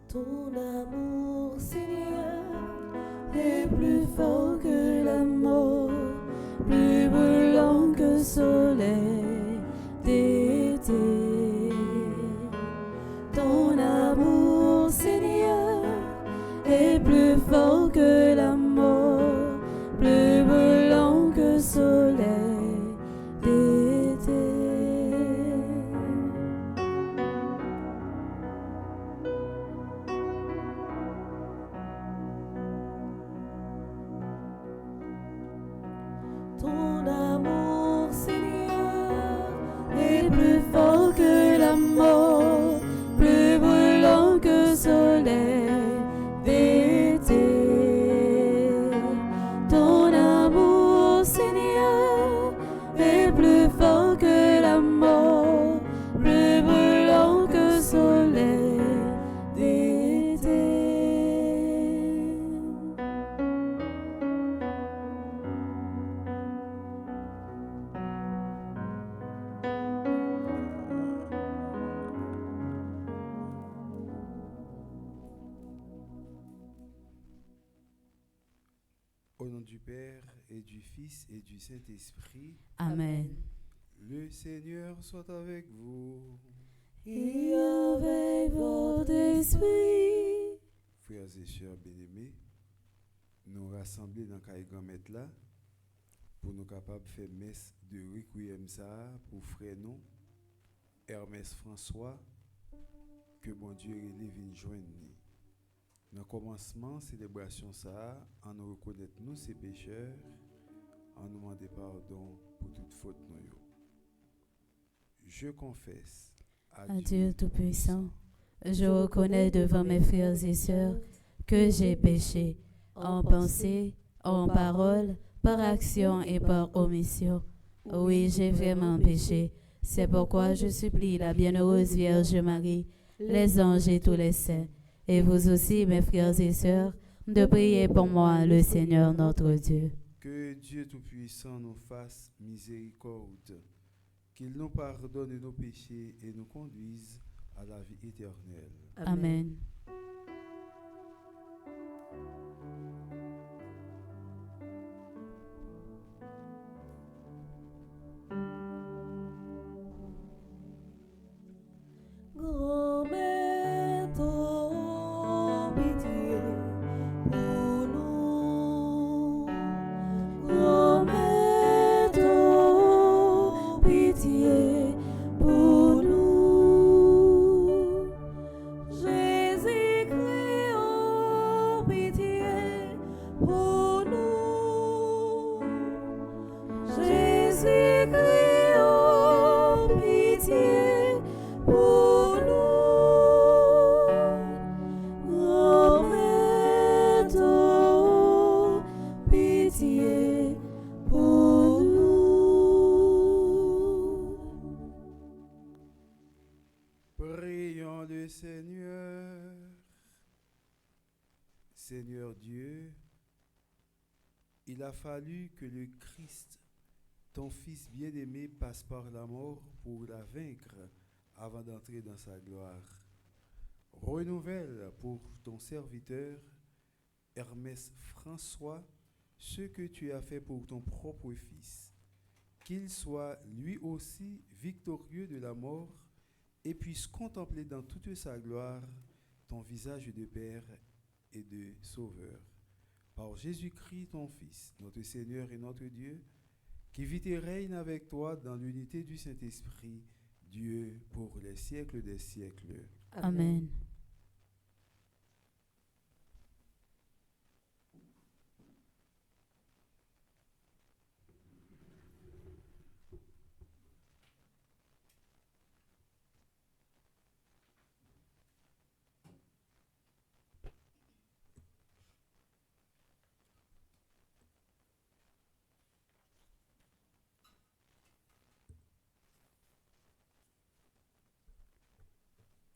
Ton amour, Seigneur, est plus fort que la mort, plus brûlant que le soleil d'été. Ton amour, Seigneur, est plus fort que la mort, plus brûlant que le soleil d'été. Ton amour, Seigneur, est plus fort que la mort, plus brûlant que le soleil d'été. Ton amour, Seigneur, est plus fort que la mort, plus brûlant que le soleil d'été. Au nom du Père et du Fils et du Saint-Esprit, Amen. le Seigneur soit avec vous. Et avec votre esprit. Frères et sœurs bien-aimés, nous rassembler dans le grand-mère là pour nous capables de faire messe de requiem ça pour frère nous, Hermès François, que bon Dieu relève joindre. Dans le commencement, célébration ça, en nous reconnaître nous ces pécheurs, en nous demander pardon pour toute faute nous. Je confesse À Dieu Tout-Puissant, je reconnais devant mes frères et sœurs que j'ai péché en pensée, en parole, par action et par omission. Oui, j'ai vraiment péché. C'est pourquoi je supplie la bienheureuse Vierge Marie, les anges et tous les saints, et vous aussi, mes frères et sœurs, de prier pour moi, le Seigneur notre Dieu. Que Dieu Tout-Puissant nous fasse miséricorde, qu'il nous pardonne nos péchés et nous conduise à la vie éternelle. Amen. Grand-mère, ton pitié pour nous. Grand-mère, ton pitié pour nous. Jésus-Christ, oh, pitié pour nous. Jésus-Christ, oh, pitié pour nous. Grand-mère, ton pitié pour nous. Prions le Seigneur. Seigneur Dieu, il a fallu que le Christ, ton Fils bien-aimé, passe par la mort pour la vaincre avant d'entrer dans sa gloire. Renouvelle pour ton serviteur, Hermès François, ce que tu as fait pour ton propre Fils, qu'il soit lui aussi victorieux de la mort et puisse contempler dans toute sa gloire ton visage de Père et de Sauveur. Par Jésus-Christ, ton Fils, notre Seigneur et notre Dieu, qui vit et règne avec toi dans l'unité du Saint-Esprit, Dieu pour les siècles des siècles. Amen.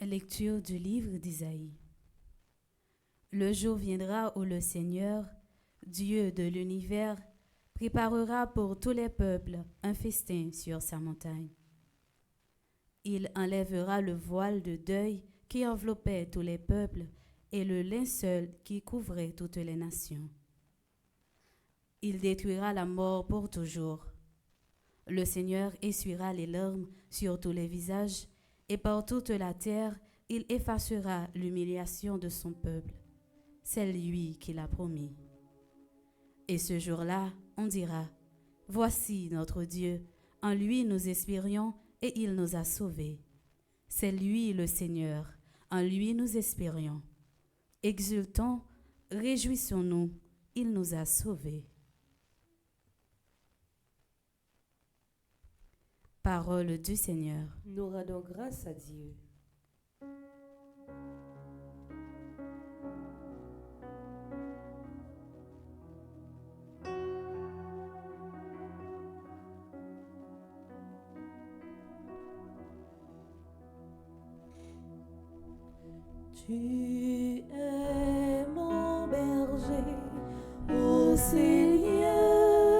Lecture du livre d'Isaïe. Le jour viendra où le Seigneur, Dieu de l'univers, préparera pour tous les peuples un festin sur sa montagne. Il enlèvera le voile de deuil qui enveloppait tous les peuples et le linceul qui couvrait toutes les nations. Il détruira la mort pour toujours. Le Seigneur essuiera les larmes sur tous les visages, et par toute la terre, il effacera l'humiliation de son peuple. C'est lui qui l'a promis. Et ce jour-là, on dira, « Voici notre Dieu, en lui nous espérions et il nous a sauvés. C'est lui le Seigneur, en lui nous espérions. Exultons, réjouissons-nous, il nous a sauvés. » Parole du Seigneur. Nous rendons grâce à Dieu. Tu es mon berger, ô Seigneur,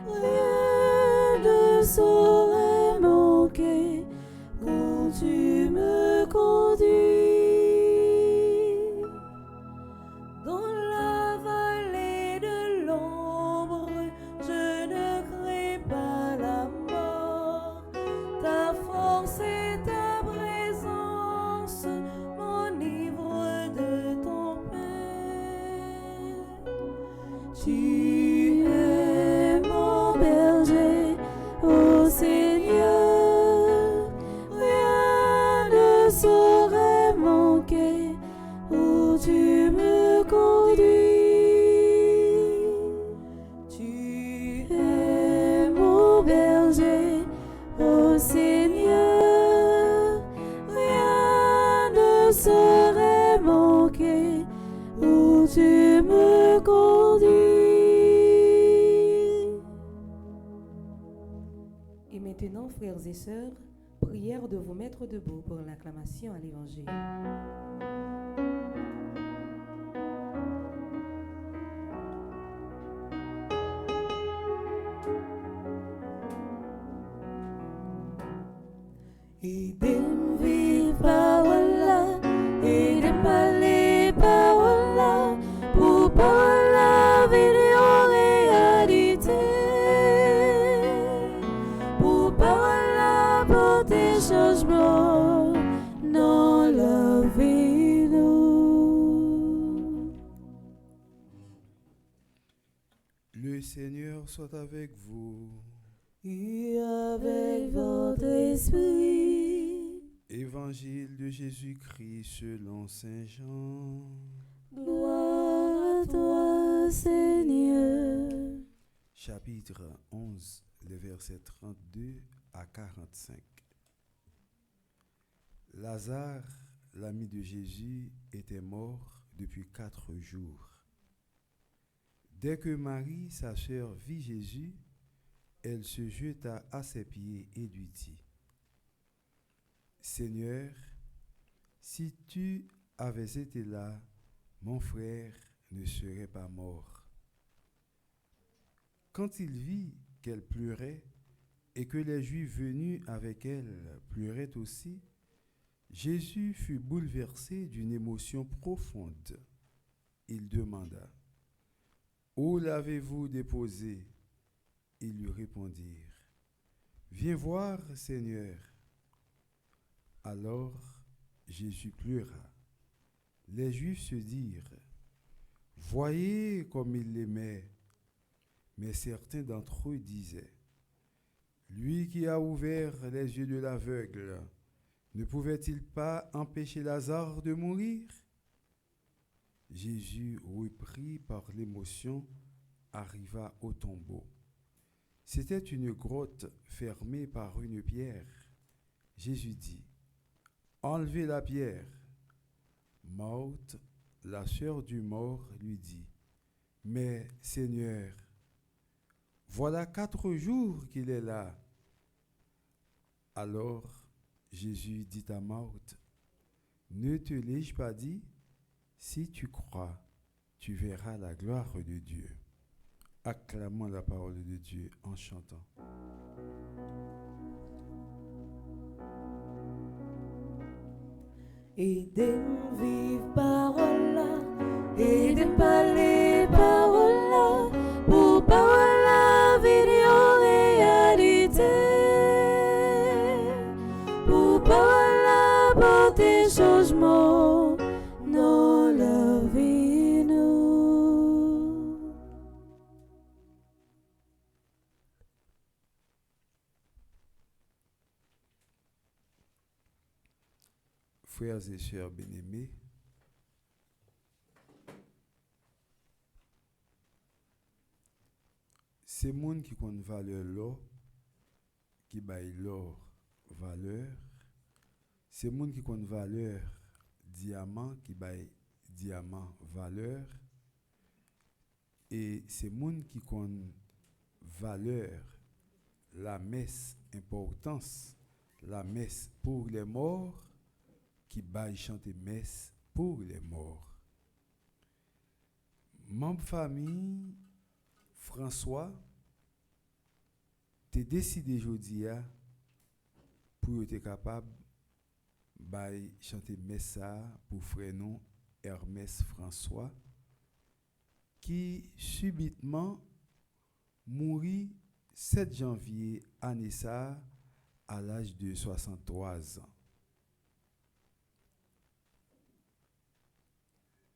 rien ne saurait manquer quand tu me conduis. Dans la vallée de l'ombre, je ne crains pas la mort, ta force et ta présence m'enivrent de ton pain. Tu es mon berger, ô Seigneur, rien ne saurait manquer où tu me conduis. Tu es mon berger, ô Seigneur, rien ne saurait manquer où tu me conduis. Et maintenant, frères et sœurs, prière de vous mettre debout pour l'acclamation à l'Évangile. Aidez-moi vivre parola, aidez-moi parler parola, pour parola venir en réalité, pour parola porter changement dans la vie nous. Le Seigneur soit avec vous. Et avec votre esprit, Évangile de Jésus-Christ selon Saint Jean. gloire à toi, Seigneur. Chapitre 11, les versets 32 à 45. Lazare, l'ami de Jésus, était mort depuis 4 jours. Dès que Marie, sa sœur, vit Jésus, elle se jeta à ses pieds et lui dit, « Seigneur, si tu avais été là, mon frère ne serait pas mort. » Quand il vit qu'elle pleurait et que les Juifs venus avec elle pleuraient aussi, Jésus fut bouleversé d'une émotion profonde. Il demanda, « Où l'avez-vous déposé ?» Ils lui répondirent, « Viens voir, Seigneur. » Alors Jésus pleura. Les Juifs se dirent, « Voyez comme il l'aimait. » Mais certains d'entre eux disaient, « Lui qui a ouvert les yeux de l'aveugle, ne pouvait-il pas empêcher Lazare de mourir ?» Jésus, repris par l'émotion, arriva au tombeau. C'était une grotte fermée par une pierre. Jésus dit, « Enlevez la pierre. » Marthe, la sœur du mort, lui dit, « Mais Seigneur, voilà 4 jours qu'il est là. » Alors Jésus dit à Marthe, Ne te l'ai-je pas dit? Si tu crois, tu verras la gloire de Dieu. Acclamons la parole de Dieu en chantant. Aidez-nous vivre parole là, aidez-nous parler parole là, pour parole la vidéo réalité, pour parole la porter changement dans la vie nous. Frères et sœurs bien-aimés, c'est moun qui compte valeur l'or, qui baille l'or valeur. C'est moun qui compte valeur diamant, qui baille diamant valeur. Et c'est moun qui compte valeur la messe, importance, la messe pour les morts, qui baille chanter messe pour les morts. Membre famille François, t'es décidé aujourd'hui pour être capable de chanter messe pour frère nous Hermès François qui subitement mourit 7 janvier année ça à l'âge de 63 ans.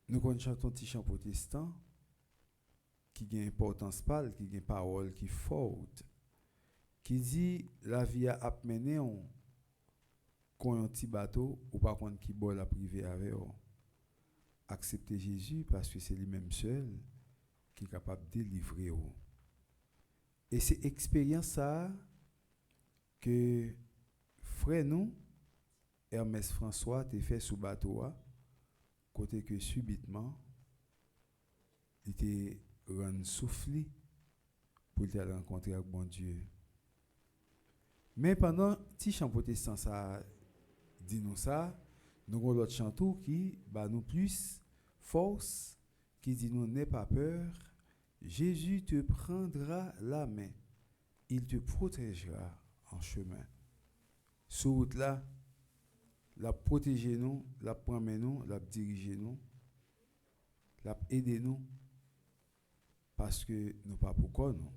Nous chantons un petit chant protestant qui a une importance pâle, qui a une parole qui est forte, qui dit la vie a mené on un petit bateau ou par contre qui boit la privée avec on. Acceptez Jésus parce que c'est lui-même seul qui est capable de délivrer on. Et c'est expérience ça que frère nous Hermès François t'a fait sous bateau côté que subitement il était rendu soufflé pour aller rencontrer avec bon Dieu. Mais pendant petit chant protestant ça dit nous ça, nous avons l'autre chantou qui bah nous plus force qui dit nous n'aie pas peur, Jésus te prendra la main, il te protégera en chemin. Sur route là, la protéger nous, la prendre nous, la diriger nous, la aider nous parce que nous pas pourquoi nous.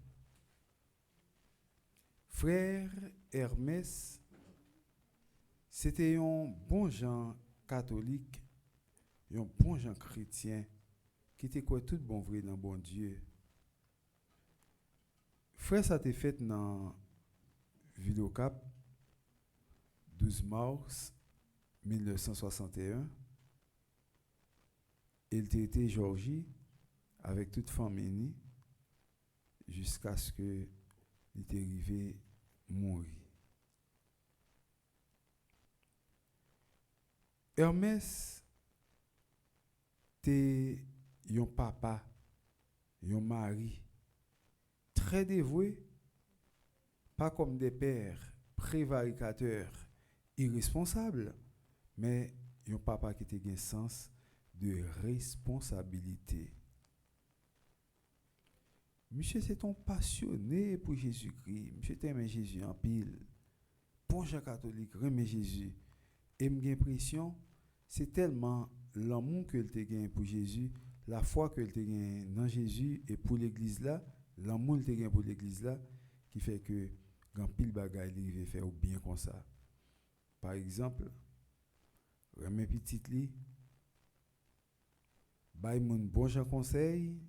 Frère Hermès, c'était un bon gens catholique, un bon gens chrétien qui était quoi tout bon vrai dans bon Dieu. Frère, ça t'est fait dans Ville au Cap, 12 mars 1961. Il était Georgie avec toute famille jusqu'à ce que il était arrivé mourir. Hermès était un papa, un mari très dévoué, pas comme des pères prévaricateurs, irresponsables, mais un papa qui était un sens de responsabilité. Monsieur, c'est un passionné pour Jésus-Christ. Monsieur, t'aimes Jésus en pile. Bon Jean catholique, remet Jésus. Et j'ai l'impression, c'est tellement l'amour que tu gagné pour Jésus, la foi que tu gagné dans Jésus et pour l'église là, l'amour que tu gagné pour l'église là, qui fait que quand pile bagaille il veut faire bien comme ça. Par exemple, remet petit li, bay moun bon Jean conseil.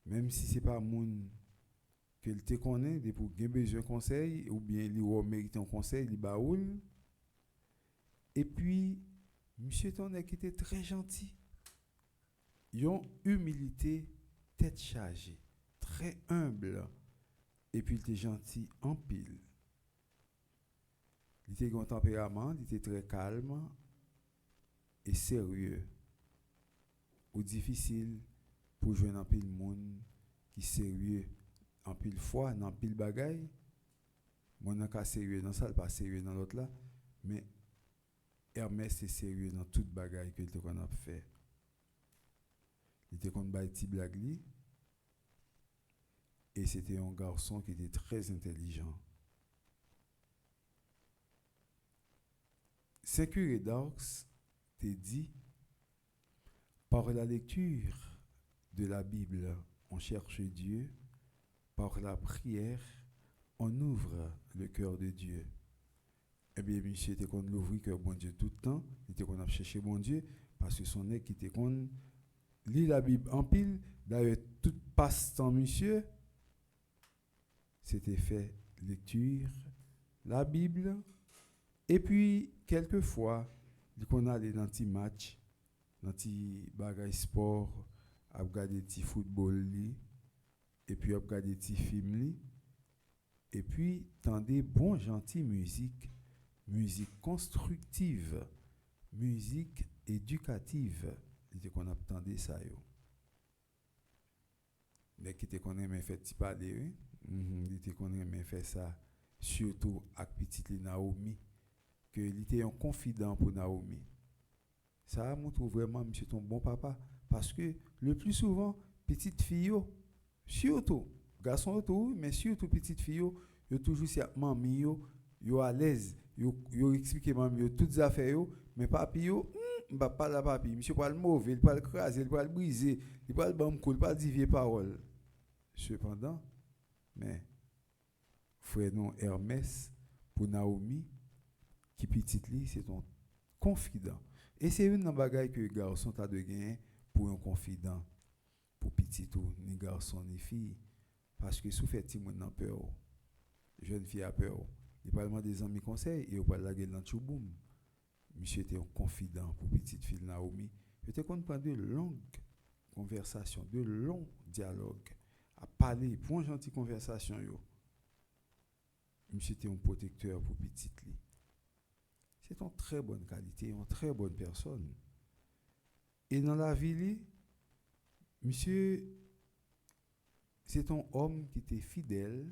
Même si ce n'est pas moun que te connaît, de pour gagner besoin de conseil, ou bien il mérite un conseil, il baoul. Et puis, monsieur Tonnet qui était très gentil. Yon humilité, tête chargée, très humble. Et puis il était gentil en pile. Il était un tempérament, il était très calme et sérieux. Ou difficile pour jouer dans pile monde qui sérieux en pile fois dans pile bagaille mon cas sérieux dans ça pas sérieux dans l'autre là mais Hermès est sérieux dans toute bagaille que qu'on a fait. Il était qu'on bail petit blague li, et c'était un garçon qui était très intelligent. Saint-Curé d'Aux t'a dit, par la lecture de la Bible, on cherche Dieu, par la prière, on ouvre le cœur de Dieu. Eh bien, monsieur était qu'on l'ouvrit cœur bon Dieu tout le temps, il était qu'on a cherché bon Dieu, parce que son nez qui était qu'on lit la Bible en pile, d'ailleurs, tout passe-temps, monsieur, c'était fait lecture, la Bible, et puis, quelquefois, qu'on allait dans petit match, dans petit bagage sport, à regarder petit football, et puis à regarder petit film, et puis, tendez bon, gentil musique, musique constructive, musique éducative, c'était qu'on attendait ça, yo. Mais qui était qu'on aimait faire petit parler, il était qu'on aimait faire ça, surtout avec petite Naomi, que il était un confident pour Naomi. Ça montre vraiment monsieur ton bon papa, parce que le plus souvent, petite fille, surtout, garçon autour, mais surtout petite fille, yo toujours si maman yo à l'aise, yo expliquer maman yo toutes affaires yo, mais papi yo bah pas la papi, monsieur pas le mauvais, il pas le craser, il pas le briser, il pas le bam il pas dire vieille parole. Cependant, mais frère non Hermès pour Naomi qui petite li, c'est ton confident. Et c'est une bagaille que les garçons t'a de gagner pour un confident, pour petit ou ni garçon ni fille, parce que sous fait ti moun nan peur, jeune fille a peur, il parle des amis conseils et on parle la gueule dans chouboum. Monsieur était un confident pour petite fille Naomi. J'étais qu'on prend de longues conversations, de longs dialogues, à parler pour une gentille conversation yo. Monsieur était un protecteur pour petite li. C'est une très bonne qualité, une très bonne personne. Et dans la vie, monsieur, c'est un homme qui était fidèle,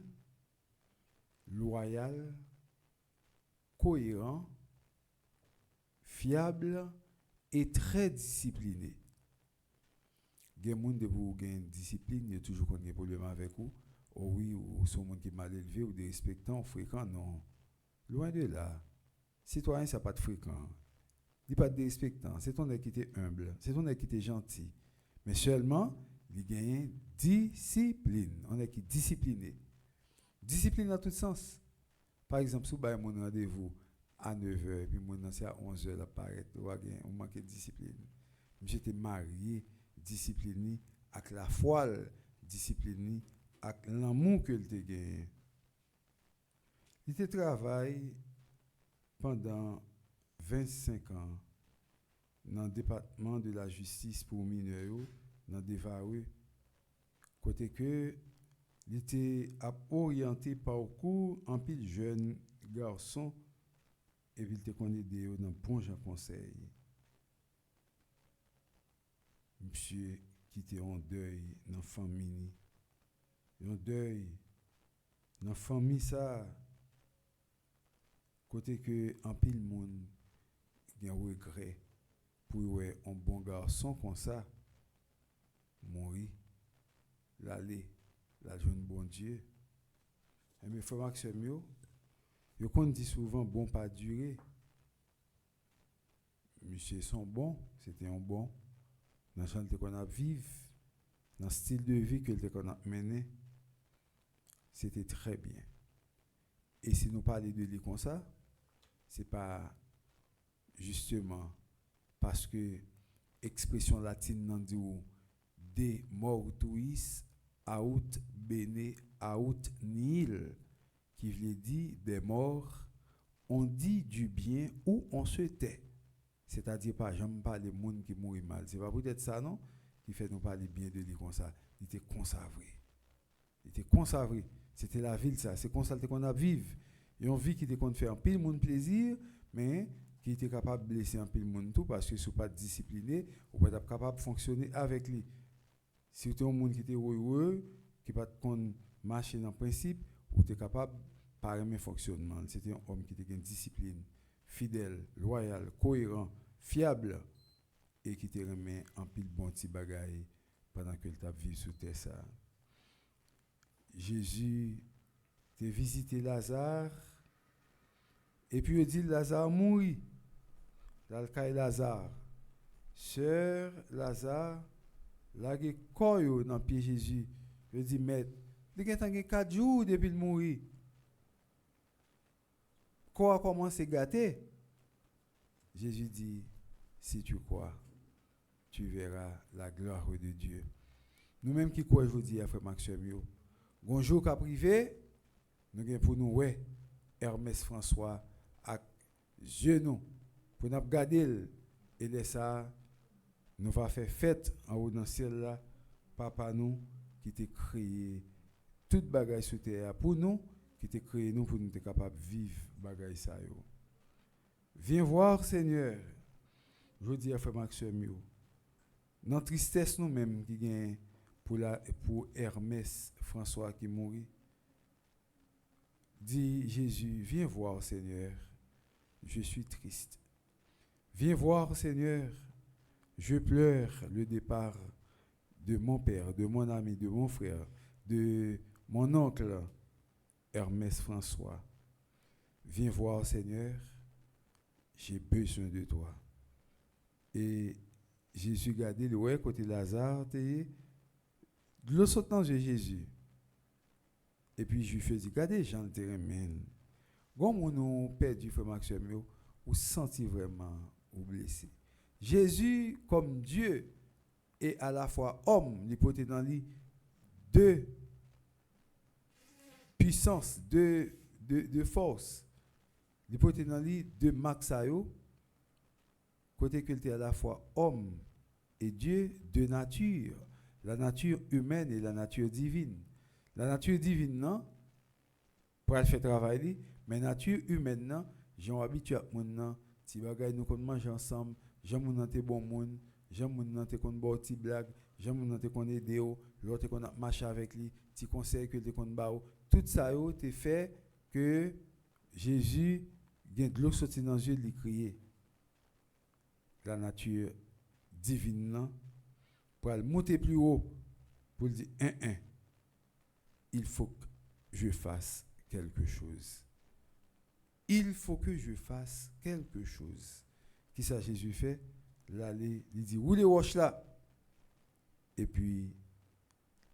loyal, cohérent, fiable et très discipliné. Il y a des gens qui ont une discipline, il y a toujours des problèmes avec vous. Oh oui, ou sont des gens qui sont mal élevés ou des respectants, fréquents, non. Loin de là. Citoyen, ça n'a pas de fréquent. Il n'y a pas de respectant. C'est ton qui était humble. C'est ton qui était gentil. Mais seulement, il gagne discipline. On est qui discipliné. Discipline dans tout sens. Par exemple, si vous avez mon rendez-vous à 9h, et puis mon c'est à 11h, apparaître, on manque de discipline. J'étais marié, discipliné, avec la foi, discipliné, avec l'amour que il a gagné. Il a travaillé pendant 25 ans dans le département de la justice pour mineurs, dans Devareux, côté que il était orienté parcours en pile jeune garçon et il était connu dans bon Jean conseil. Monsieur qui était en deuil dans la famille, en deuil dans la famille ça, côté que en pile monde il y a un regret pour un bon garçon comme ça mourir, l'aller, la jeune bon Dieu. Et mes frères Maxime, yo qu'on dit souvent bon pas durer. Monsieur sont bons, c'était un bon dans le champ qu'on a vivre, dans le style de vie que qu'on a mené, c'était très bien. Et si nous parlons de lui comme ça, c'est pas justement parce que expression latine nan dit de mortuis aut bene aut nihil, qui veut dire des morts, on dit du bien ou on se tait. C'est-à-dire pas j'aime pas les monde qui mourent mal. C'est pas peut-être ça non qui fait nous parler bien de lui comme ça. Il était consagré. Il était consagré. C'était la ville ça, c'est comme ça qu'on a vivre. Et on vit qui était qu'on fait un pile monde plaisir, mais qui était capable de blesser un pile monde tout parce que si pas discipliné, ou pas capable de fonctionner avec lui. Si tu es un monde qui était heureux, qui pas qu'on marcher dans le principe, ou tu es capable par un fonctionnement. C'était un homme qui était une discipline, fidèle, loyal, cohérent, fiable et qui te remet en pile bon petit bagaille pendant que tu vécu sur terre ça. Jésus t'a visité Lazare et puis il dit Lazare mourit. Dans le cas de Lazare, sœur Lazare, là qui corps dans pied Jésus, il dit maître, il y a 4 jours depuis le mourir. Quoi commence à gâter? Jésus dit, si tu crois, tu verras la gloire de Dieu. Nous-mêmes qui croyons aujourd'hui, frère Maxime, bonjour qu'a privé, nous avons pour nous, ouais, Hermès François, à genoux, pour nous garder, et de ça, nous va faire fête en haut dans le ciel là, papa nous, qui t'a créé toute bagaille sur terre pour nous, qui t'a créé nous pour nous être capables de vivre bagaille ça yo. Viens voir Seigneur. Je dis à frère Maxime, dans tristesse nous-mêmes qui gagne pour Hermès François qui mourit. Dit Jésus, viens voir Seigneur. Je suis triste. Viens voir Seigneur. Je pleure le départ de mon père, de mon ami, de mon frère, de mon oncle Hermès François. Viens voir Seigneur. J'ai besoin de toi. Et Jésus regardait le ouais côté Lazare, de l'eau sautant de Jésus. Et puis je lui fais dire, regardez Jean le terrain, comme on a perdu frère Maxime, ou senti vraiment ou blessé. Jésus, comme Dieu, et à la fois homme, il portait dans lui deux puissances, deux forces. Il portait dans lui deux maxayo, côté qu'il était à la fois homme et Dieu, deux natures, la nature humaine et la nature divine. La nature divine, non, pour elle faire travailler, mais la nature humaine, non, j'ai habitué à mon si bagay nous qu'on mange ensemble, j'aime mon te bon monde, j'aime mon te qu'on boit petit blague, j'aime mon te qu'on aider l'autre qu'on a marché avec lui, petit conseil que te qu'on ba tout ça yo te fait que Jésus gagne de l'eau sorti dans les yeux lui crier. La nature divine non, pour aller monter plus haut pour dire il faut que je fasse quelque chose. Il faut que je fasse quelque chose. Qui ça Jésus fait? Là, il dit, où les roches là? Et puis,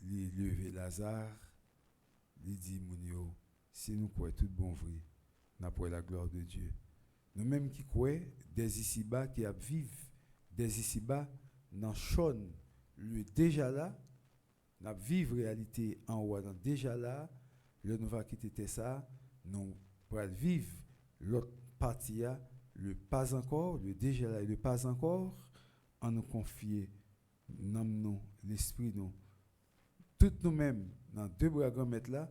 il levé Lazare, il dit, Mounio, si nous croyons tout bon vrai, nous avons la gloire de Dieu. Nous-mêmes qui croyons, des ici-bas qui vivent, des ici-bas, dans chône, le déjà là, nous vivons réalité en haut, déjà là, le nous va quitter ça, nous pour vivre l'autre partie, le pas encore, le déjà là et le pas encore, en nous confier, nous, l'esprit nous, toutes nous-mêmes, dans deux bras grands mètres là,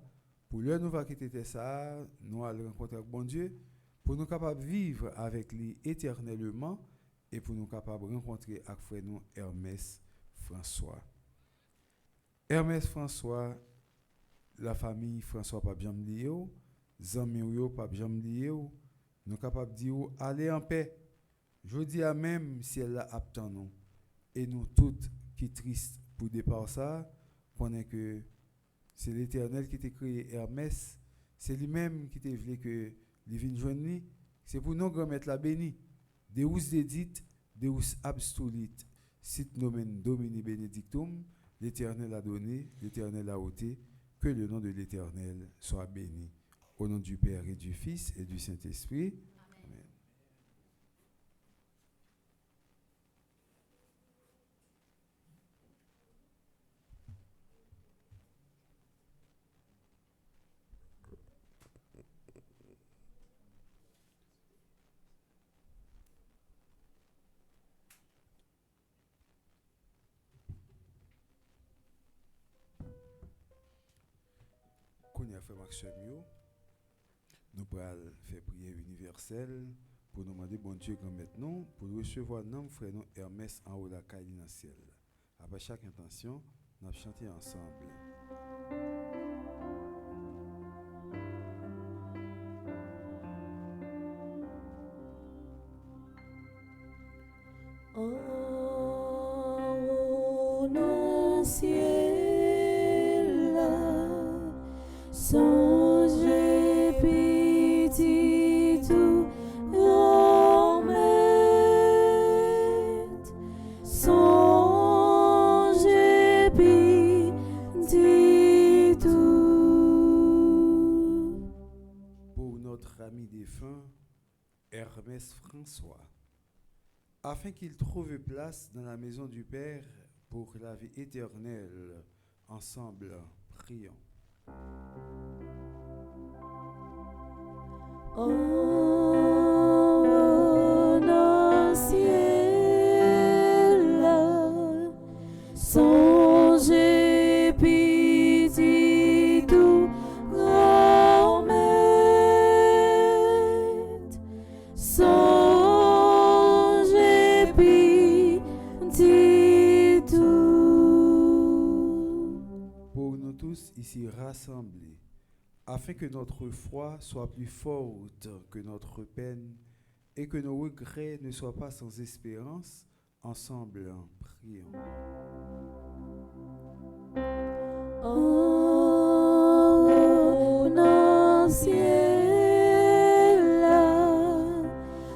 pour le nous va quitter ça, nous allons rencontrer avec bon Dieu, pour nous capables de vivre avec lui éternellement et pour nous capables de rencontrer avec frère nous Hermès François. Hermès François, la famille François pas bien lié, amis yo pas bien lié, nous capable dire allez en paix. Je dis à même si elle a attend nous et nous toutes qui tristes pour départ ça, connaît que c'est l'Éternel qui t'a créé Hermès, c'est lui-même qui t'a voulu que il vienne joindre lui, c'est pour nous grand mettre la béni. Deus dedit, Deus absolit, sit nomen Domini benedictum. L'Éternel a donné, l'Éternel a ôté, que le nom de l'Éternel soit béni. Au nom du Père et du Fils et du Saint-Esprit. Amen. Qu'on a fait Maxime, nous allons faire prière universelle pour nous demander bon Dieu grand maintenant pour recevoir notre frère nous Hermès en haut de la caille dans le ciel. Après chaque intention, nous allons chanter ensemble. En haut dans le ciel, songez petit tout grand maître, songez petit tout. Pour notre ami défunt, Hermès François, afin qu'il trouve place dans la maison du Père pour la vie éternelle. Ensemble, prions. En haut dans le ciel, songez petit tout grand maître, songez petit tout. Pour nous tous ici rassemblés, afin que notre foi soit plus forte que notre peine et que nos regrets ne soient pas sans espérance, ensemble, prions. En haut dans le ciel,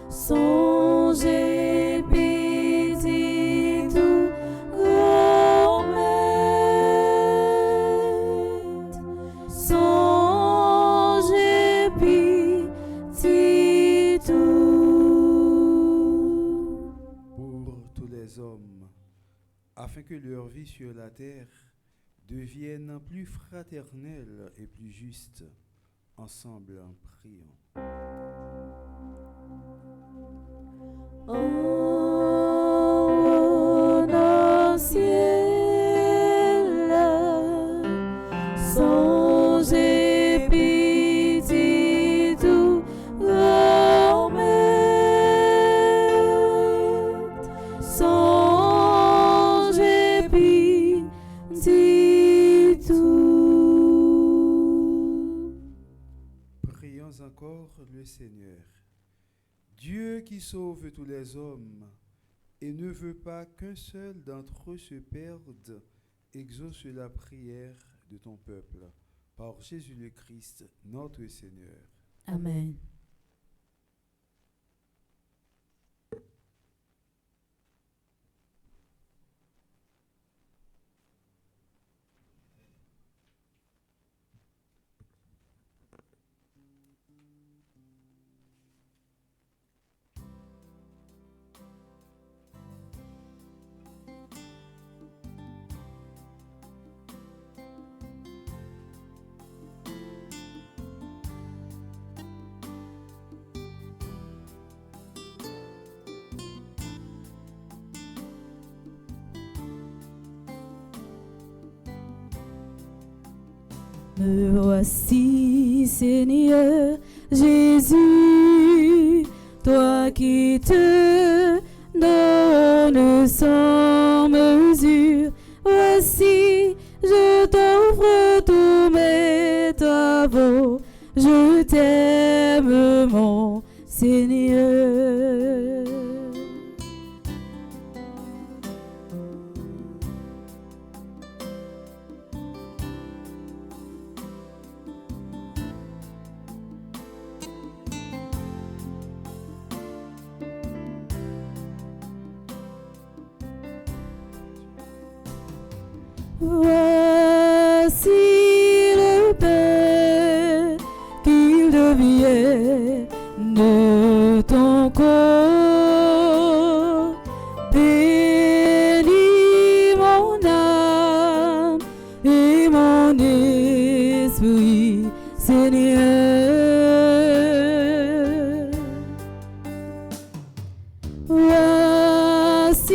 songez petit tout grand maître, songez petit tout. Pour tous les hommes, afin que leur vie sur la terre devienne plus fraternelle et plus juste, ensemble, prions. En haut dans le ciel, songez petit tout grand maître, songez petit tout. Prions encore le Seigneur. Dieu qui sauve tous les hommes et ne veut pas qu'un seul d'entre eux se perde, exauce la prière de ton peuple. Par Jésus le Christ, notre Seigneur. Amen. Me voici, Seigneur Jésus, toi qui te donnes sans mesure. Voici, je t'offre tous mes travaux, je t'aime, mon Seigneur. Voici le pain qu'il devienne de ton corps. Bénis mon âme et mon esprit, Seigneur. Voici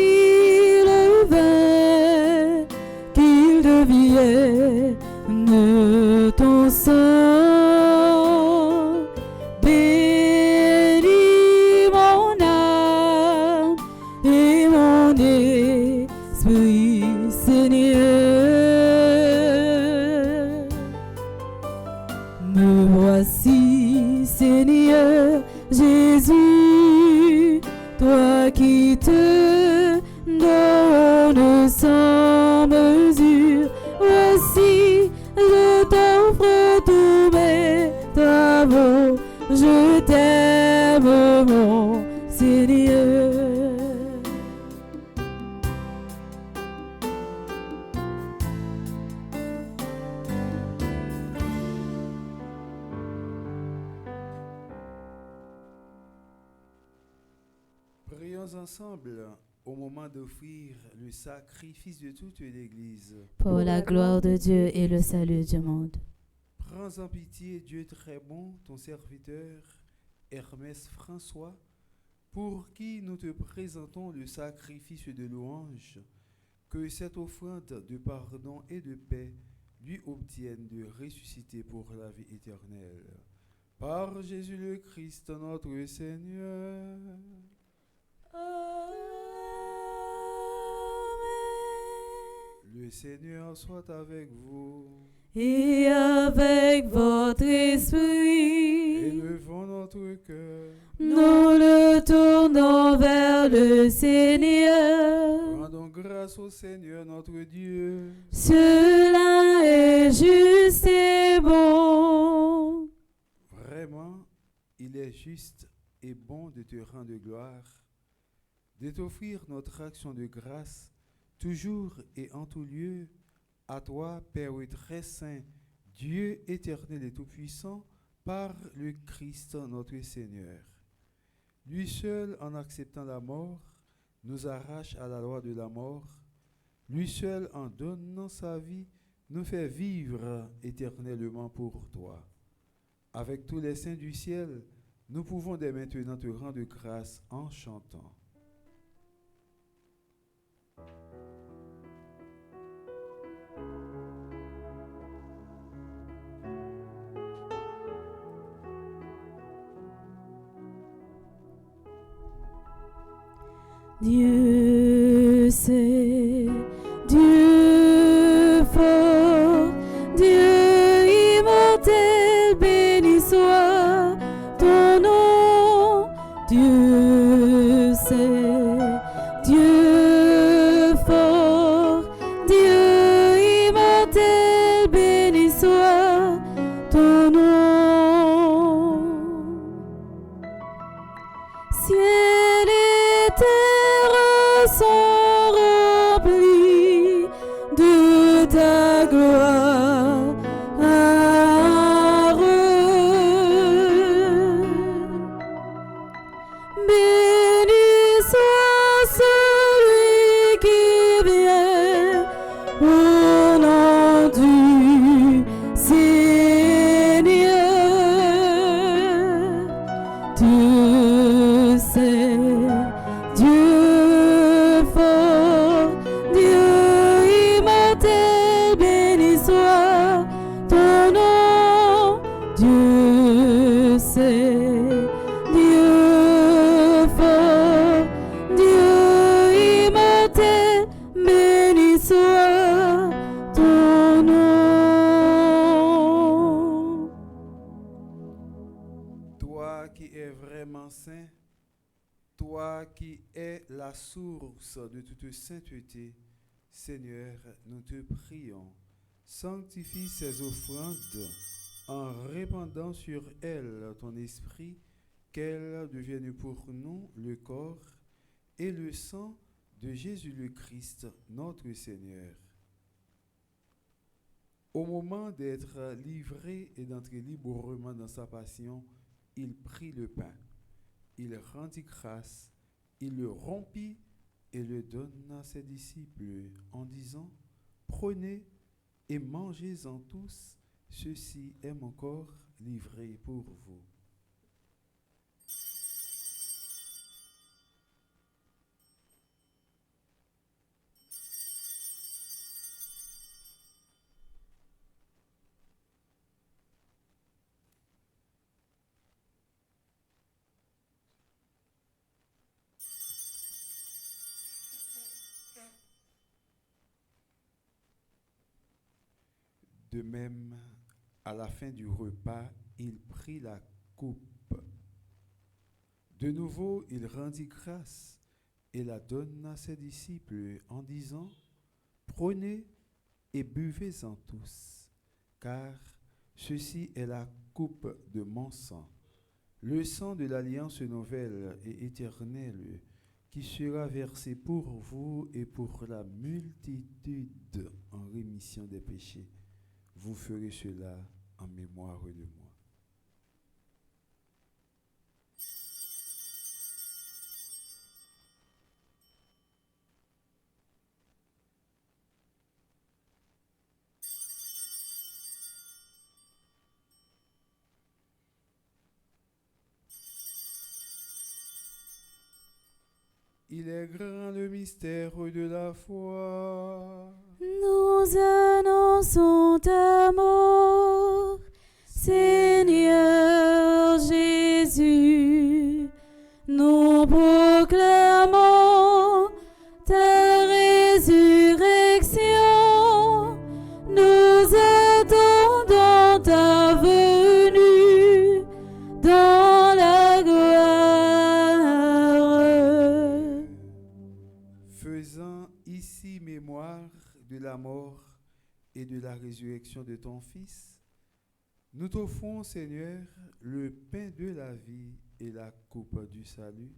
le vin qu'il devienne de ton sang. Bénis mon âme et mon esprit, Seigneur. Me voici, Seigneur Jésus, toi toi qui te donnes sans mesure. Voici, je t'offre tous mes travaux. Je t'aime, mon Seigneur. Prions ensemble au moment d'offrir le sacrifice de toute l'Église. Pour la gloire de Dieu et le salut du monde. Prends en pitié, Dieu très bon, ton serviteur Hermès François, pour qui nous te présentons le sacrifice de louange, que cette offrande de pardon et de paix lui obtienne de ressusciter pour la vie éternelle. Par Jésus le Christ, notre Seigneur. Le Seigneur soit avec vous. Et avec votre esprit, Élevons notre cœur. nous le tournons vers le Seigneur. Rendons grâce au Seigneur notre Dieu. Cela est juste et bon. Vraiment, il est juste et bon de te rendre gloire, de t'offrir notre action de grâce, toujours et en tout lieu, à toi, Père très saint, Dieu éternel et tout-puissant, par le Christ notre Seigneur. Lui seul, en acceptant la mort, nous arrache à la loi de la mort. Lui seul, en donnant sa vie, nous fait vivre éternellement pour toi. Avec tous les saints du ciel, nous pouvons dès maintenant te rendre grâce en chantant. Dieu c'est Dieu fort, Dieu immortel, béni soit ton nom. Dieu c'est Dieu fort, Dieu immortel, béni soit ton nom. Ciel et terre sont remplis de ta gloire. Béni soit celui qui vient au nom du Seigneur. Dieu c'est Dieu fort, Dieu immortel, béni soit ton nom. Dieu c'est Dieu fort, Dieu immortel, béni soit ton nom. Toi qui es vraiment saint, toi qui es la source de toute sainteté, Seigneur, nous te prions. Sanctifie ces offrandes en répandant sur elles ton esprit, qu'elles deviennent pour nous le corps et le sang de Jésus le Christ, notre Seigneur. Au moment d'être livré et d'entrer librement dans sa passion, il prit le pain, il rendit grâce, il le rompit et le donna à ses disciples en disant: Prenez et mangez-en tous, ceci est mon corps livré pour vous. De même, à la fin du repas, il prit la coupe. De nouveau, il rendit grâce et la donne à ses disciples en disant, prenez et buvez-en tous, car ceci est la coupe de mon sang, le sang de l'alliance nouvelle et éternelle, qui sera versé pour vous et pour la multitude en rémission des péchés. Vous ferez cela en mémoire de moi. Il est grand le mystère de la foi. Nous annonçons ta mort, Seigneur Jésus. Nous proclamons ta résurrection. Nous attendons ta venue dans la gloire. Faisant ici mémoire de la mort et de la résurrection de ton Fils, nous t'offrons, Seigneur, le pain de la vie et la coupe du salut,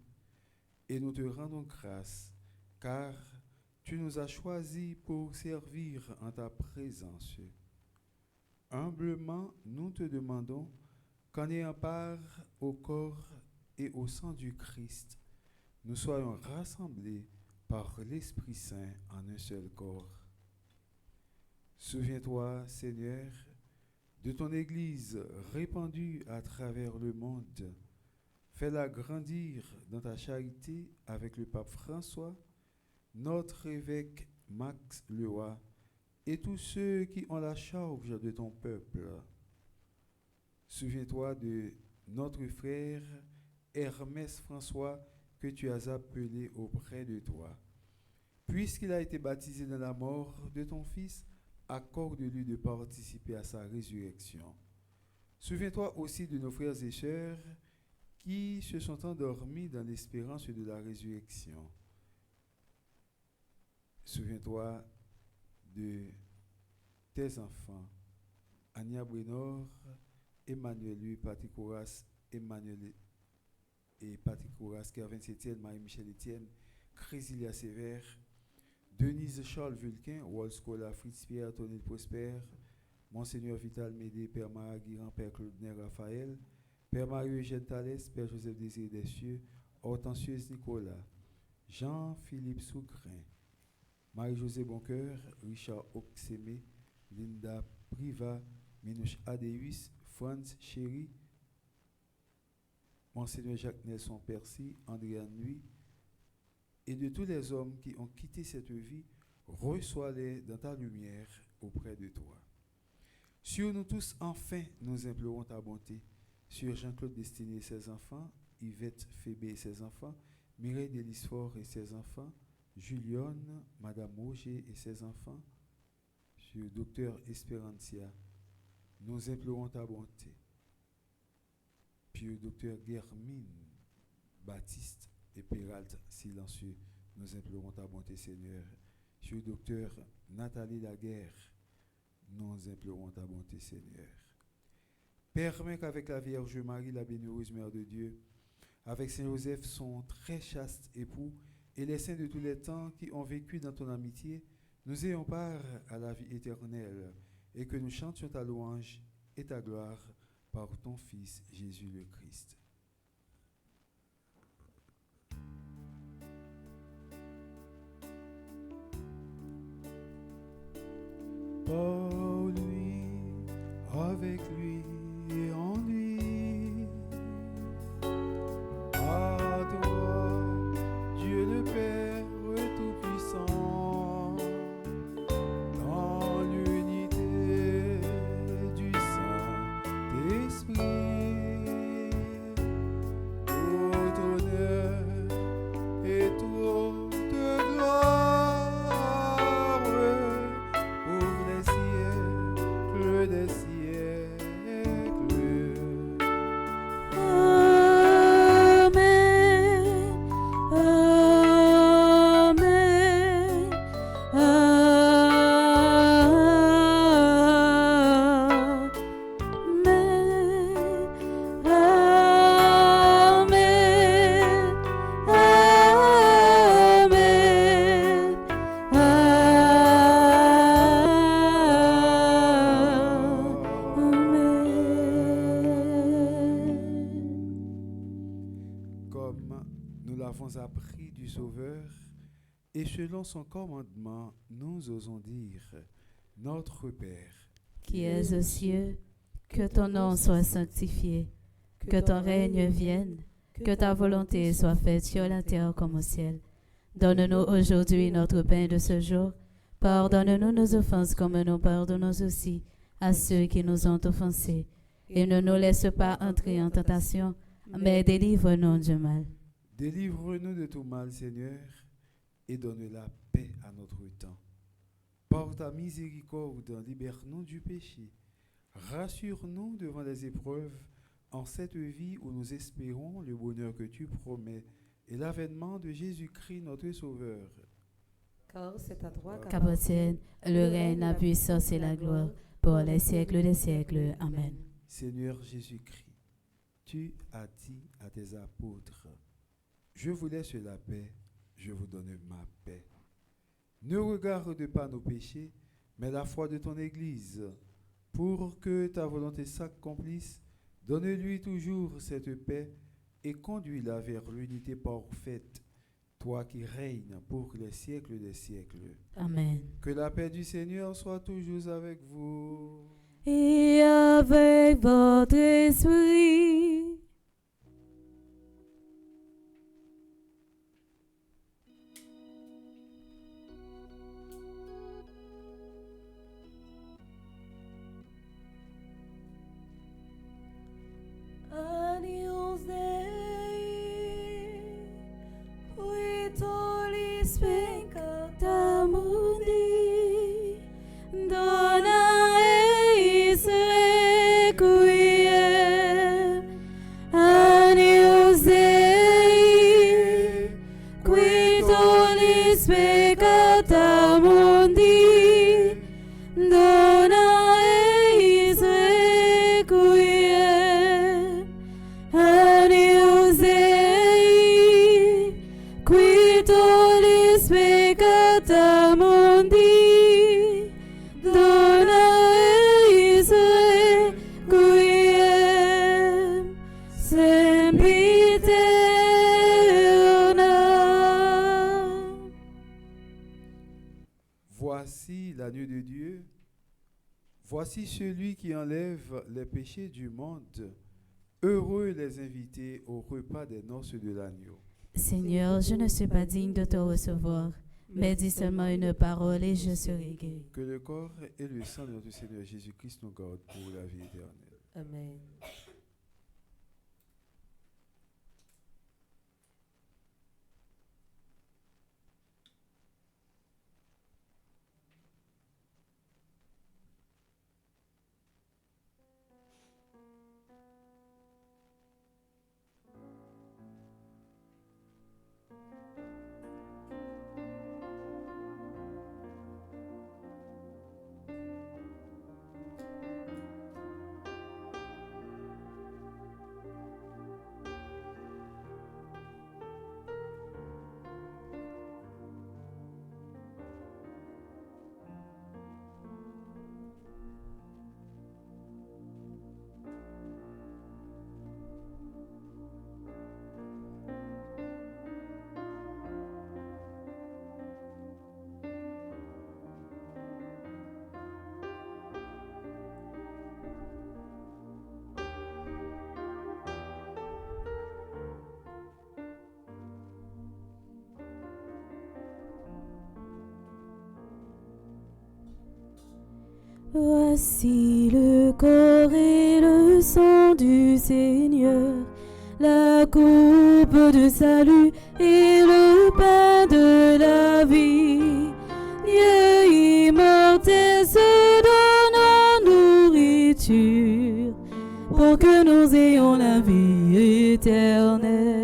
et nous te rendons grâce, car tu nous as choisis pour servir en ta présence. Humblement, nous te demandons qu'en ayant part au corps et au sang du Christ, nous soyons rassemblés par l'Esprit Saint en un seul corps. Souviens-toi, Seigneur, de ton Église répandue à travers le monde. Fais-la grandir dans ta charité avec le pape François, notre évêque Max Leroy et tous ceux qui ont la charge de ton peuple. Souviens-toi de notre frère Hermès François que tu as appelé auprès de toi. Puisqu'il a été baptisé dans la mort de ton Fils, accorde-lui de participer à sa résurrection. Souviens-toi aussi de nos frères et sœurs qui se sont endormis dans l'espérance de la résurrection. Souviens-toi de tes enfants, Ania Brenor, Emmanuel Louis, Patrick Horace, Emmanuel et Patrick Horace, Kervin Etienne, Marie-Michel Etienne, Chrysilia Sévère, Denise Charles Vulcain, Wolscola, Fritz Pierre, Tony Prosper, Monseigneur Vital Médé, Père Maraguiran, Père Claude Raphaël, Père Marie-Eugène Thalès, Père Joseph Désiré des cieux, Hortensieuse Nicolas, Jean-Philippe Sougrin, Marie-Josée Boncoeur, Richard Oxemé, Linda Priva, Minouche Adéus, Franz Chéry, Monseigneur Jacques Nelson Percy, Andréane Nuit, et de tous les hommes qui ont quitté cette vie, reçois-les dans ta lumière auprès de toi. Sur nous tous, enfin, nous implorons ta bonté. Sur Jean-Claude Destiné et ses enfants, Yvette Fébé et ses enfants, Mireille Delisfort et ses enfants, Juliane, Madame Auger et ses enfants, sur Docteur Espérantia, nous implorons ta bonté. Puis Docteur Guermine, Baptiste et Peralt silencieux, nous implorons ta bonté, Seigneur. Sur Docteur Nathalie Laguerre, nous implorons ta bonté, Seigneur. Permets qu'avec la Vierge Marie, la bienheureuse Mère de Dieu, avec Saint Joseph, son très chaste époux, et les saints de tous les temps qui ont vécu dans ton amitié, nous ayons part à la vie éternelle, et que nous chantions ta louange et ta gloire par ton Fils Jésus le Christ. Par lui, avec lui et en lui, à toi, Dieu le Père Tout-Puissant, dans l'unité du Saint-Esprit, Et selon son commandement, nous osons dire, Notre Père, qui es aux cieux, que ton nom soit sanctifié, que ton règne vienne, que ta volonté soit faite sur la terre comme au ciel. Donne-nous aujourd'hui notre pain de ce jour. Pardonne-nous nos offenses comme nous pardonnons aussi à ceux qui nous ont offensés. Et ne nous laisse pas entrer en tentation, mais délivre-nous du mal. délivre-nous de tout mal, Seigneur, et donne la paix à notre temps. Par ta miséricorde, libère-nous du péché. Rassure-nous devant les épreuves en cette vie où nous espérons le bonheur que tu promets et l'avènement de Jésus-Christ, notre Sauveur. Car c'est à toi Qu'appartiennent le règne, la puissance et la gloire pour les siècles des siècles. Amen. Seigneur Jésus-Christ, tu as dit à tes apôtres, je vous laisse la paix, je vous donne ma paix. Ne regarde pas nos péchés, mais la foi de ton Église. Pour que ta volonté s'accomplisse, donne-lui toujours cette paix et conduis-la vers l'unité parfaite, toi qui règnes pour les siècles des siècles. Amen. Que la paix du Seigneur soit toujours avec vous. Et avec votre esprit. Agnus Dei, qui tollis peccata mundi, dona eis requiem. Agnus Dei, qui tollis peccata mundi, dona eis requiem. Agnus Dei, qui tollis peccata mundi, dona eis requiem, sempiterna. Voici l'agneau de Dieu. Voici celui qui enlève les péchés du monde. Heureux les invités au repas des noces de l'agneau. Seigneur, je ne suis pas digne de te recevoir, mais dis seulement une parole et je serai guéri. Que le corps et le sang de notre Seigneur Jésus-Christ nous gardent pour la vie éternelle. Amen. Voici le corps et le sang du Seigneur, la coupe de salut et le pain de la vie. Dieu immortel se donne en nourriture pour que nous ayons la vie éternelle.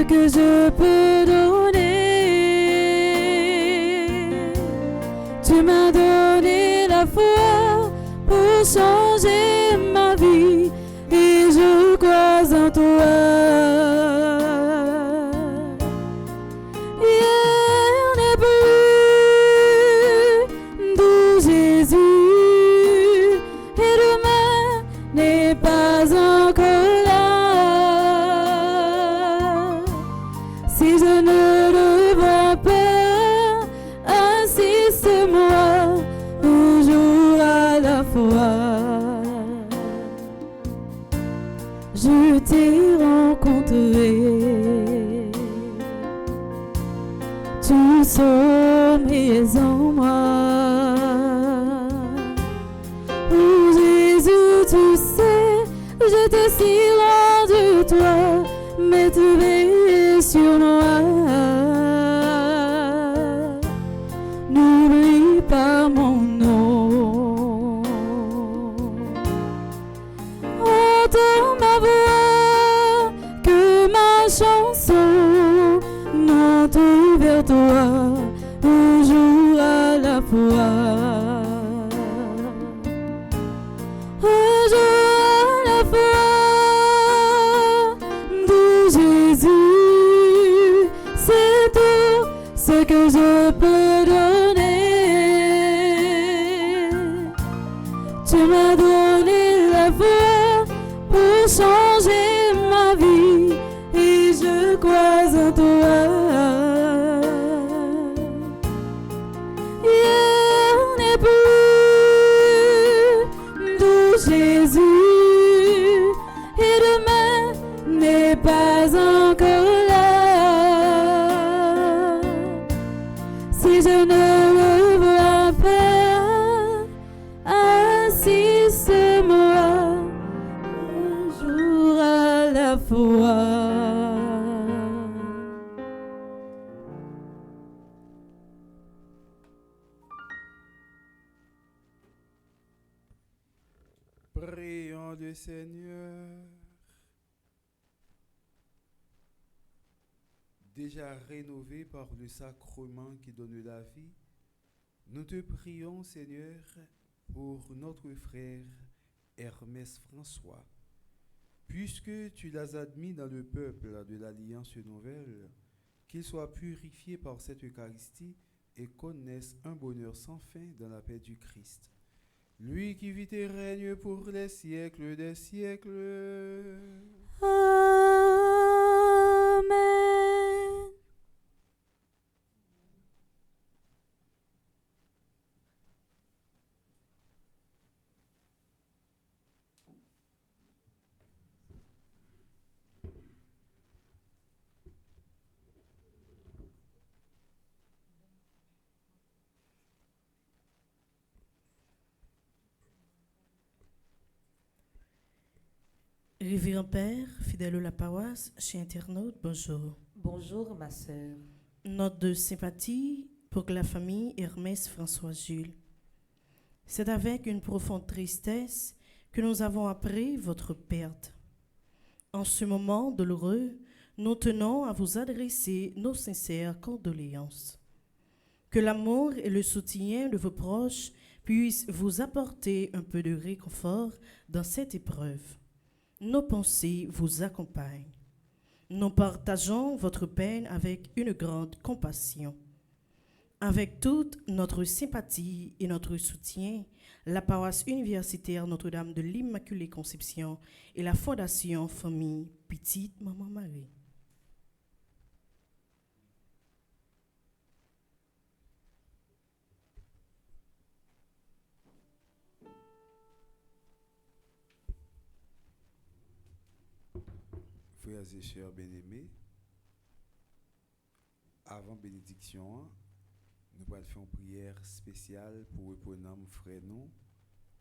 que je peux donner. Tu m'as donné la foi pour changer ma vie et je crois en toi. Hier n'est plus d'où Jésus et demain n'est pas encore là. Si je ne le vois pas, assiste-moi un jour à la fois. Je t'ai rencontré, tu sommes en moi. Oh Jésus, tu sais, j'étais si loin de toi, mais tu veilles sur moi. N'oublie pas mon nom. Entends ma voix, que ma chanson monte vers toi, un jour à la fois. Un jour à la fois, de Jésus, c'est tout ce que je peux donner. Tu m'as donné la foi pour changer ma vie et je crois en toi. Hier n'est plus d'où Jésus et demain n'est pas encore là. Si je ne le vois pas, assiste-moi un jour à la fois. Prions le Seigneur. Déjà rénové par le sacrement qui donne la vie, nous te prions, Seigneur, pour notre frère Hermès François. Puisque tu l'as admis dans le peuple de l'Alliance nouvelle, qu'il soit purifié par cette Eucharistie et connaisse un bonheur sans fin dans la paix du Christ. Lui qui vit et règne pour les siècles des siècles. Amen. Révérend Père, fidèle à la paroisse, chers internautes, bonjour. Bonjour ma sœur. Note de sympathie pour la famille Hermès François Jules. C'est avec une profonde tristesse que nous avons appris votre perte. En ce moment douloureux, nous tenons à vous adresser nos sincères condoléances. Que l'amour et le soutien de vos proches puissent vous apporter un peu de réconfort dans cette épreuve. Nos pensées vous accompagnent. Nous partageons votre peine avec une grande compassion. Avec toute notre sympathie et notre soutien, la paroisse universitaire Notre-Dame de l'Immaculée Conception et la Fondation Famille Petite Maman Marie. Frères et chers bien-aimés, avant bénédiction, nous allons faire une prière spéciale pour le frère nous,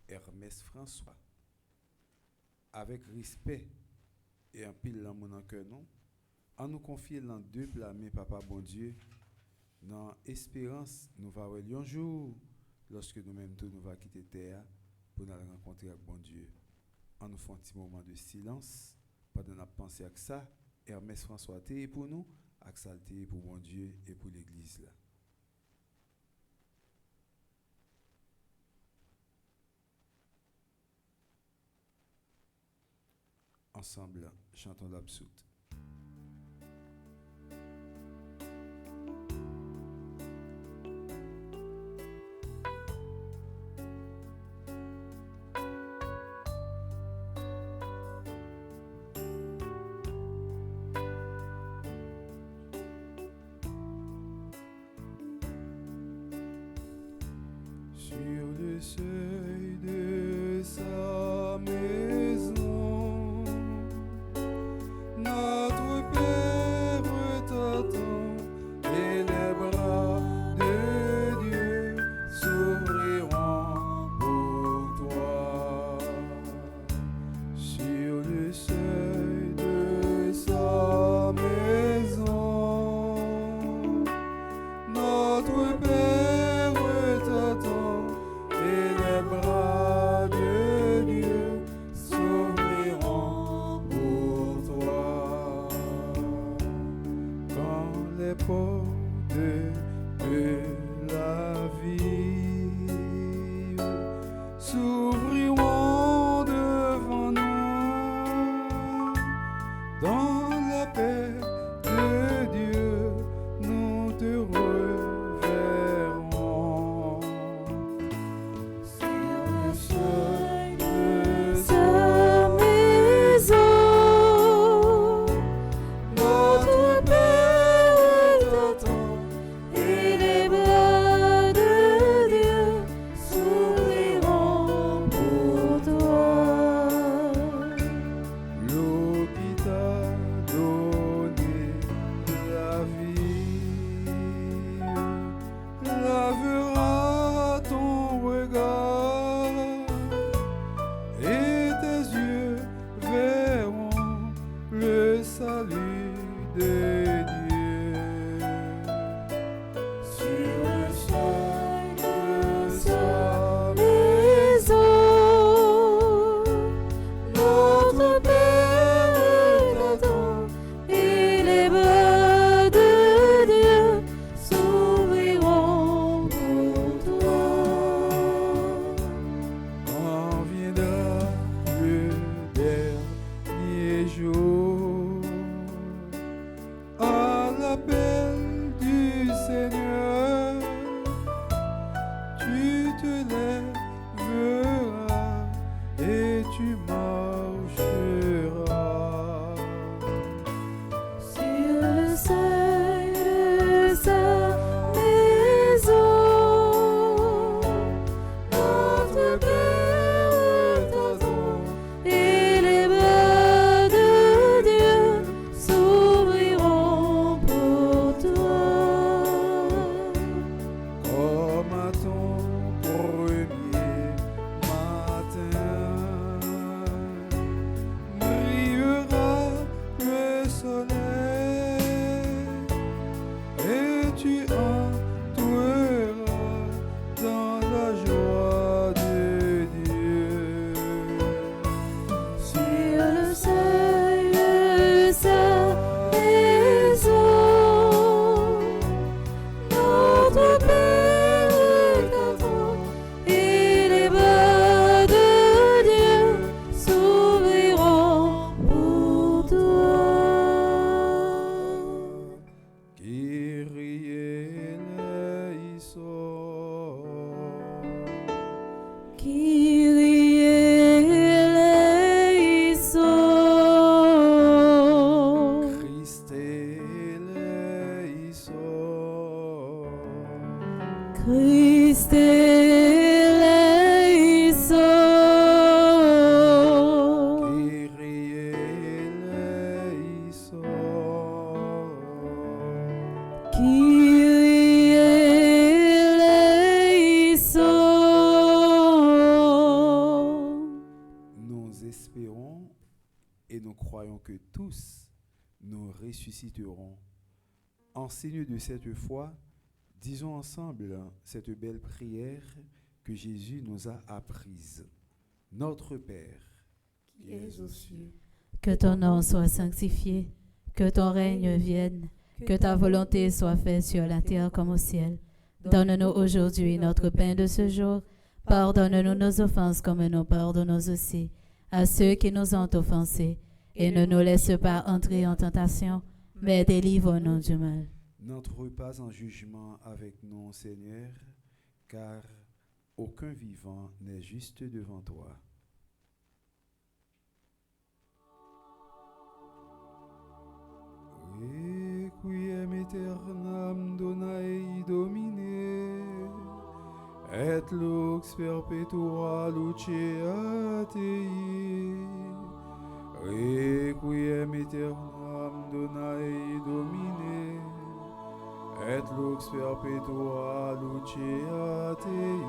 Hermès François. Avec respect et un pile dans mon cœur, nous, en nous confier dans deux plats, mais papa bon Dieu, dans espérance, nous allons voir un jour, lorsque nous-mêmes tous nous allons quitter terre pour nous rencontrer avec bon Dieu. En nous faisant un petit moment de silence, pendant qu'on pense à ça, Hermès François T pour nous, exalté pour mon Dieu et pour l'Église là. Ensemble, chantons l'absoute. Sur le seuil de sa maison, notre Père t'attend et les bras de Dieu s'ouvriront pour toi. Sur le seuil de sa maison, notre Père t'attend et les bras de Dieu s'ouvriront pour toi. Quand les portes de la vie s'ouvriront devant nous, dans la paix de Dieu, nous te reverrons. Sur le seuil de Sa maison, notre Père t'attend et les bras de Dieu s'ouvriront pour toi. l'eau qui t'a donné la vie lavera ton regard et tes yeux verront le salut de Dieu. Sur le seuil de sa Maison, notre Père t'attend et les bras de Dieu s'ouvriront pour toi. quand viendra le dernier jour, à l'appel du Seigneur, tu te lèveras et tu marcheras. Sur le seuil de sa maison, notre Père t'attend et les bras de Dieu s'ouvriront pour toi. Comme à ton premier matin, brillera le soleil et tu entreras dans la joie de Dieu. Sur le seuil de sa maison, notre Père t'attend et les bras de Dieu s'ouvriront pour toi. Kyrie eleison. Kyrie eleison. Christ eleison. Christ eleison. Kyrie eleison. Kyrie eleison. Nous espérons et nous croyons que tous nous ressusciterons. En signe de cette foi, disons ensemble cette belle prière que Jésus nous a apprise. Notre Père, qui es aux cieux, Que ton nom soit sanctifié, que ton règne vienne, que ta volonté soit faite sur la terre comme au ciel. Donne-nous aujourd'hui notre pain de ce jour. Pardonne-nous nos offenses comme nous pardonnons aussi à ceux qui nous ont offensés. Et ne nous laisse pas entrer en tentation, mais délivre-nous du mal. N'entre pas en jugement avec nous, Seigneur, car aucun vivant n'est juste devant toi. Requiem aeternam donae Domine, et lux perpetua lucea Tei. Requiem aeternam donae Domine, et lux perpetua lucea Tei.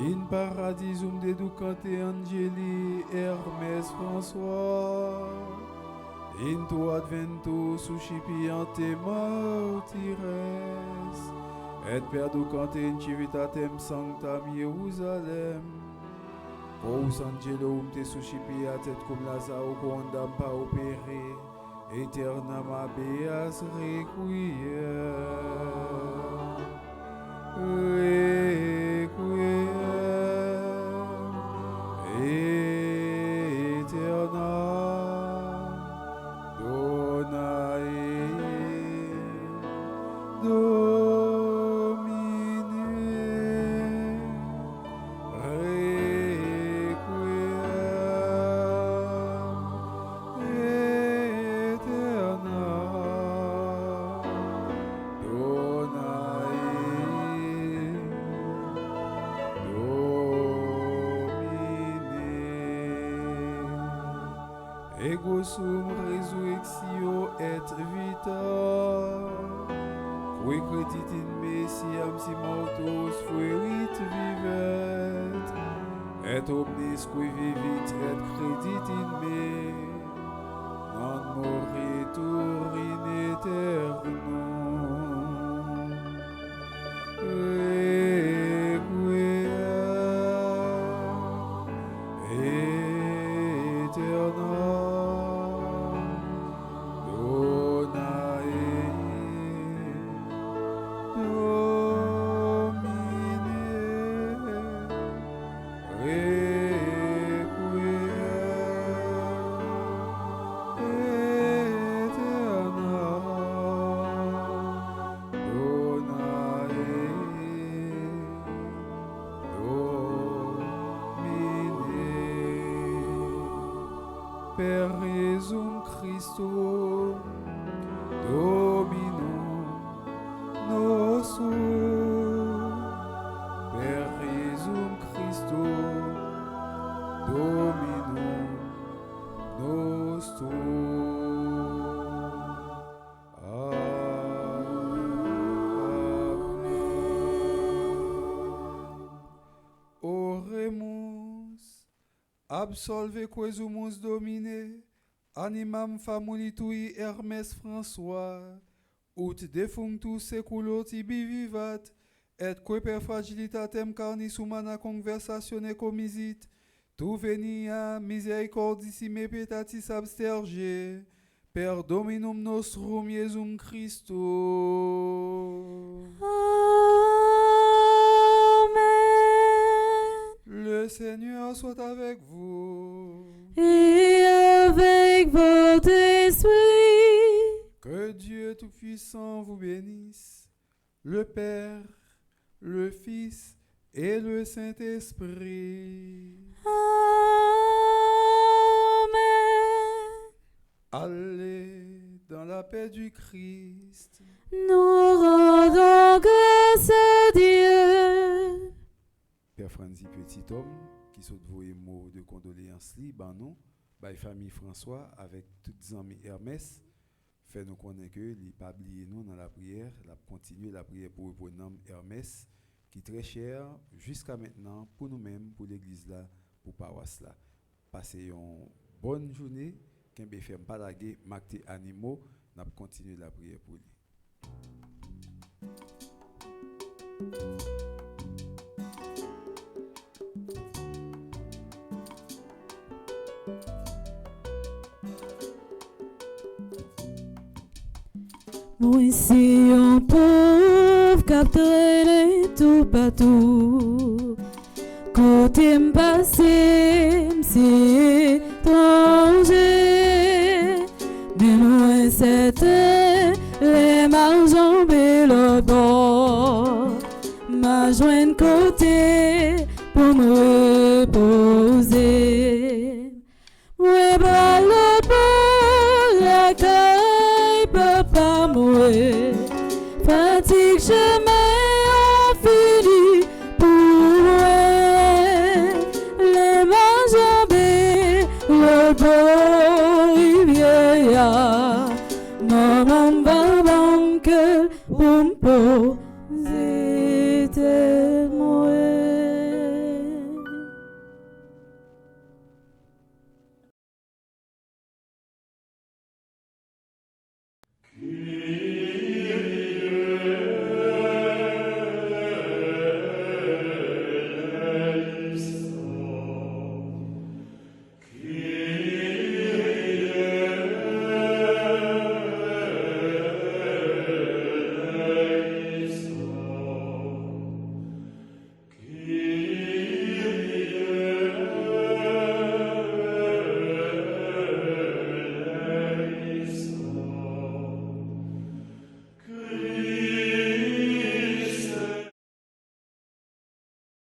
In paradisum deducante angeli Hermes François, in tu adventus suscipiante martires, et perducante in civitatem sanctam Jerusalem, quos angelum te suscipiat et cum Lazaro quondam paupere, aeternam habeas requiem. Requiem aeternam donae Domine. Requiem aeternam donae Ego sum resurrectio et vita, qui credit in Messiam si mortus fuerit vivet, et omnis qui vivit et credit in me, non moritur in aeternum. Requiem aeternam donae Domine. Requiem aeternam donae Per Jesum Christum Dominum nostrum, per Jesum Christum Dominum nostrum. Amen. Oremus. Absolve quesumus Domine, animam famuli tui Hermes François, ut defunctus seculo tibi vivat, et que per fragilitatem carnis humana conversatione comisit, tu venia misericordissime pietatis absterge, per Dominum nostrum Iesum Christum. Le Seigneur soit avec vous. Et avec votre esprit. Que Dieu Tout-Puissant vous bénisse, le Père, le Fils et le Saint-Esprit. Amen. Allez dans la paix du Christ. Nous rendons grâce à Dieu. Père Franzi Petit Homme, qui sont vos mots de condoléances li, ben non, by famille François avec toutes les amis Hermès, fait nous connaître que li pas oublier nous dans la prière, la continuer la prière pour le nom Hermès, qui est très cher jusqu'à maintenant pour nous-mêmes, pour l'église là, pour paroisse là. Passez une bonne journée, qu'un BFM pas laguer, marqué animaux, n'a continuer la prière pour lui. Moi si un pauvre cap traîne tout partout. Côté m'passé, m'si étranger. Mais moi c'était les marjambes et le bord. Ma joint côté pour me reposer. Moi par le bord, la caille papa moi. Fatigue chemin.